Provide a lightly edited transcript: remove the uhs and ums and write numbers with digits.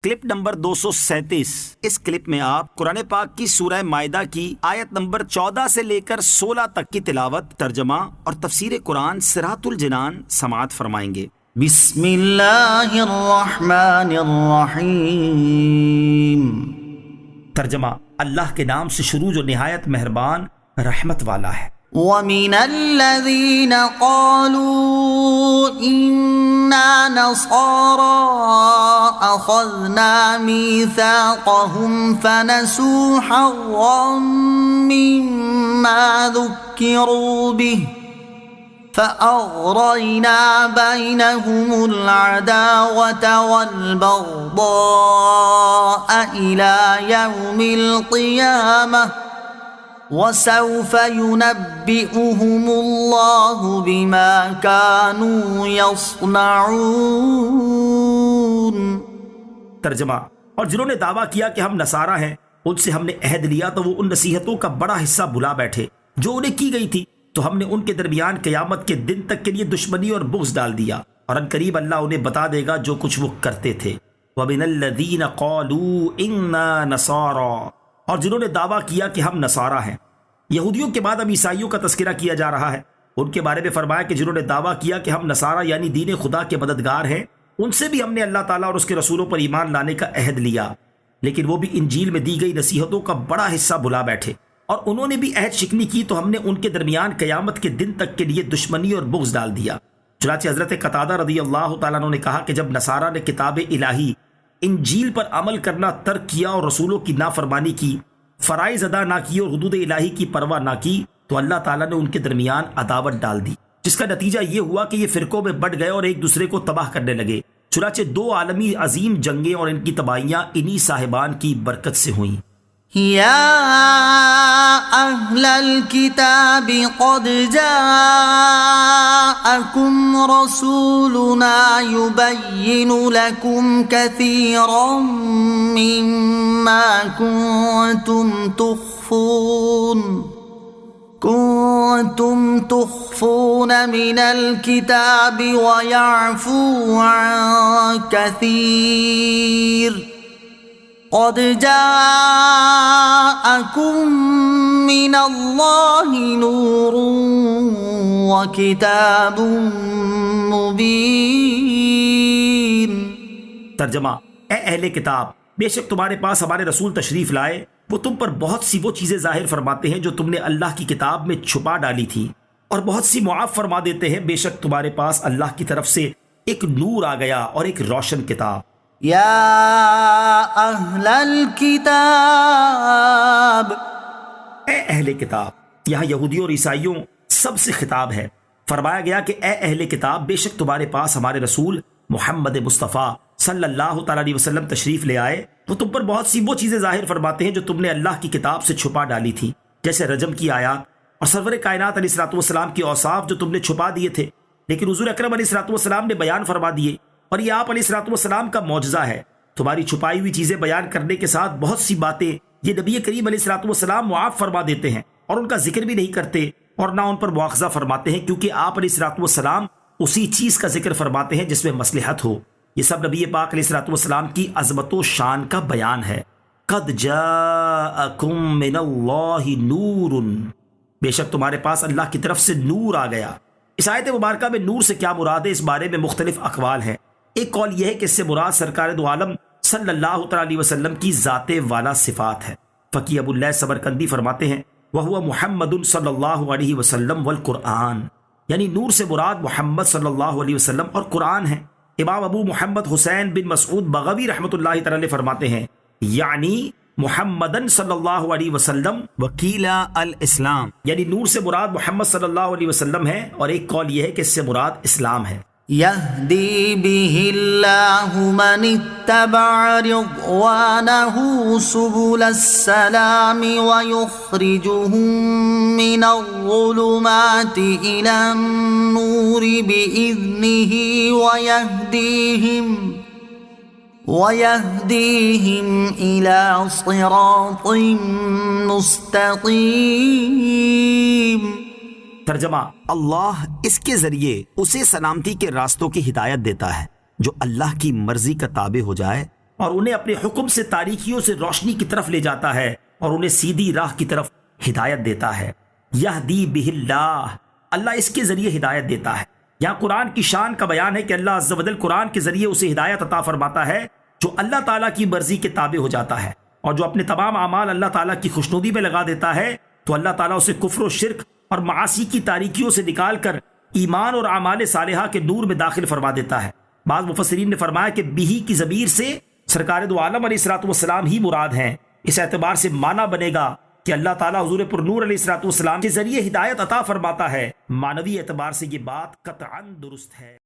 Clip number 237۔ اس clip میں آپ قرآن پاک کی سورہ مائدہ کی آیت نمبر 14 سے لے کر 16 تک کی تلاوت، ترجمہ اور تفسیر قرآن صراط الجنان سماعت فرمائیں گے۔ بسم اللہ الرحمن الرحیم۔ ترجمہ: اللہ کے نام سے شروع جو نہایت مہربان رحمت والا ہے۔ وَمِنَ الَّذِينَ قَالُوا إِنَّا نَصَارَىٰ أَخَذْنَا مِيثَاقَهُمْ فَنَسُوا حَظًّا مِّمَّا ذُكِّرُوا بِهِ فَأَغْرَيْنَا بَيْنَهُمُ الْعَدَاوَةَ وَالْبَغْضَاءَ إِلَىٰ يَوْمِ الْقِيَامَةِ وَسَوْفَ يُنَبِّئُهُمُ اللَّهُ بِمَا كَانُوا يَصْنَعُونَ۔ ترجمہ: اور جنہوں نے دعویٰ کیا کہ ہم نصارہ ہیں، ان سے ہم نے عہد لیا تو وہ ان نصیحتوں کا بڑا حصہ بھلا بیٹھے جو انہیں کی گئی تھی، تو ہم نے ان کے درمیان قیامت کے دن تک کے لیے دشمنی اور بغض ڈال دیا، اور ان قریب اللہ انہیں بتا دے گا جو کچھ وہ کرتے تھے۔ وَمِنَ الَّذِينَ قَالُوا إِنَّا نَصَارَىٰ، اور جنہوں نے دعویٰ کیا کہ ہم نصارہ ہیں۔ یہودیوں کے بعد اب عیسائیوں کا تذکرہ کیا جا رہا ہے۔ ان کے بارے میں فرمایا کہ جنہوں نے دعویٰ کیا کہ ہم نصارہ یعنی دین خدا کے مددگار ہیں، ان سے بھی ہم نے اللہ تعالیٰ اور اس کے رسولوں پر ایمان لانے کا عہد لیا، لیکن وہ بھی انجیل میں دی گئی نصیحتوں کا بڑا حصہ بھلا بیٹھے، اور انہوں نے بھی عہد شکنی کی تو ہم نے ان کے درمیان قیامت کے دن تک کے لیے دشمنی اور بغض ڈال دیا۔ چنانچہ حضرت قتادہ رضی اللہ تعالیٰ عنہ نے کہا کہ جب نصارہ نے کتاب الہی انجیل پر عمل کرنا ترک کیا اور رسولوں کی نافرمانی کی، فرائض ادا نہ کی اور حدود الہی کی پرواہ نہ کی، تو اللہ تعالیٰ نے ان کے درمیان عداوت ڈال دی، جس کا نتیجہ یہ ہوا کہ یہ فرقوں میں بٹ گئے اور ایک دوسرے کو تباہ کرنے لگے۔ چنانچہ 2 عالمی عظیم جنگیں اور ان کی تباہیاں انہی صاحبان کی برکت سے ہوئیں۔ یا اہل الکتاب قد جاءکم رسولنا یبین لکم کثیرا مما کنتم تخفون من الكتاب ويعفو عن كثير قد جاءكم من الله نور وكتاب مبين۔ ترجمہ: اے اہل کتاب، بے شک تمہارے پاس ہمارے رسول تشریف لائے، وہ تم پر بہت سی وہ چیزیں ظاہر فرماتے ہیں جو تم نے اللہ کی کتاب میں چھپا ڈالی تھی، اور بہت سی معاف فرما دیتے ہیں۔ بے شک تمہارے پاس اللہ کی طرف سے ایک نور آ گیا اور ایک روشن کتاب۔ یا اہل الکتاب، اے اہل کتاب، یہاں یہودیوں اور عیسائیوں سب سے خطاب ہے۔ فرمایا گیا کہ اے اہل کتاب، بے شک تمہارے پاس ہمارے رسول محمد مصطفیٰ صلی اللہ تعالیٰ علیہ وسلم تشریف لے آئے، وہ تم پر بہت سی وہ چیزیں ظاہر فرماتے ہیں جو تم نے اللہ کی کتاب سے چھپا ڈالی تھی، جیسے رجم کی آیات اور سرور کائنات علیہ الصلوۃ والسلام کے اوصاف جو تم نے چھپا دیے تھے، لیکن حضور اکرم علیہ الصلوۃ والسلام نے بیان فرما دیے، اور یہ آپ علیہ الصلوۃ والسلام کا معجزہ ہے۔ تمہاری چھپائی ہوئی چیزیں بیان کرنے کے ساتھ بہت سی باتیں یہ نبی کریم علیہ الصلوۃ والسلام معاف فرما دیتے ہیں، اور ان کا ذکر بھی نہیں کرتے اور نہ ان پر مواخذہ فرماتے ہیں، کیونکہ آپ علیہ الصلوۃ والسلام اسی چیز کا ذکر فرماتے ہیں جس میں مصلحت ہو۔ یہ سب نبی پاک علیہ الصلوۃ والسلام کی عظمت و شان کا بیان ہے۔ قد جاءکم من اللہ نور، بے شک تمہارے پاس اللہ کی طرف سے نور آ گیا۔ اس آیت مبارکہ میں نور سے کیا مراد ہے، اس بارے میں مختلف اقوال ہیں۔ ایک قول یہ ہے کہ اس سے مراد سرکار دو عالم صلی اللہ تعالیٰ علیہ وسلم کی ذات والا صفات ہے۔ فقی ابو اللہ سمرقندی فرماتے ہیں وَهُوَ مُحَمَّدٌ صلی اللہ علیہ وسلم والقرآن، یعنی نور سے مراد محمد صلی اللہ علیہ وسلم اور قرآن ہے۔ امام ابو محمد حسین بن مسعود بغوی رحمۃ اللہ تعالی علیہ فرماتے ہیں یعنی محمدن صلی اللہ علیہ وسلم وکیل الاسلام، یعنی نور سے مراد محمد صلی اللہ علیہ وسلم ہے، اور ایک قول یہ ہے کہ اس سے مراد اسلام ہے۔ یہدی بہ اللہ من اتبع رضوانہ سبل السلام ویخرجہم من الظلمات الی النور بإذنہ وَيَهْدِيهِمْ إِلَى صِرَاطٍ مُسْتَقِيمٍ۔ ترجمہ: اللہ اس کے ذریعے اسے سلامتی کے راستوں کی ہدایت دیتا ہے جو اللہ کی مرضی کا تابع ہو جائے اور انہیں اپنے حکم سے تاریکیوں سے روشنی کی طرف لے جاتا ہے اور انہیں سیدھی راہ کی طرف ہدایت دیتا ہے۔ یہدی بہ اللہ، اللہ اس کے ذریعے ہدایت دیتا ہے۔ یہاں قرآن کی شان کا بیان ہے کہ اللہ عز و جل قرآن کے ذریعے اسے ہدایت عطا فرماتا ہے جو اللہ تعالیٰ کی مرضی کے تابع ہو جاتا ہے، اور جو اپنے تمام اعمال اللہ تعالیٰ کی خوشنودی میں لگا دیتا ہے تو اللہ تعالیٰ اسے کفر و شرک اور معاصی کی تاریکیوں سے نکال کر ایمان اور اعمال صالحہ کے نور میں داخل فرما دیتا ہے۔ بعض مفسرین نے فرمایا کہ بہی کی ضمیر سے سرکار دو عالم علیہ الصلوۃ والسلام ہی مراد ہیں۔ اس اعتبار سے معنی بنے گا کہ اللہ تعالیٰ حضور پر نور علیہ الصلوۃ والسلام کے ذریعے ہدایت عطا فرماتا ہے۔ معنوی اعتبار سے یہ بات قطعاً درست ہے۔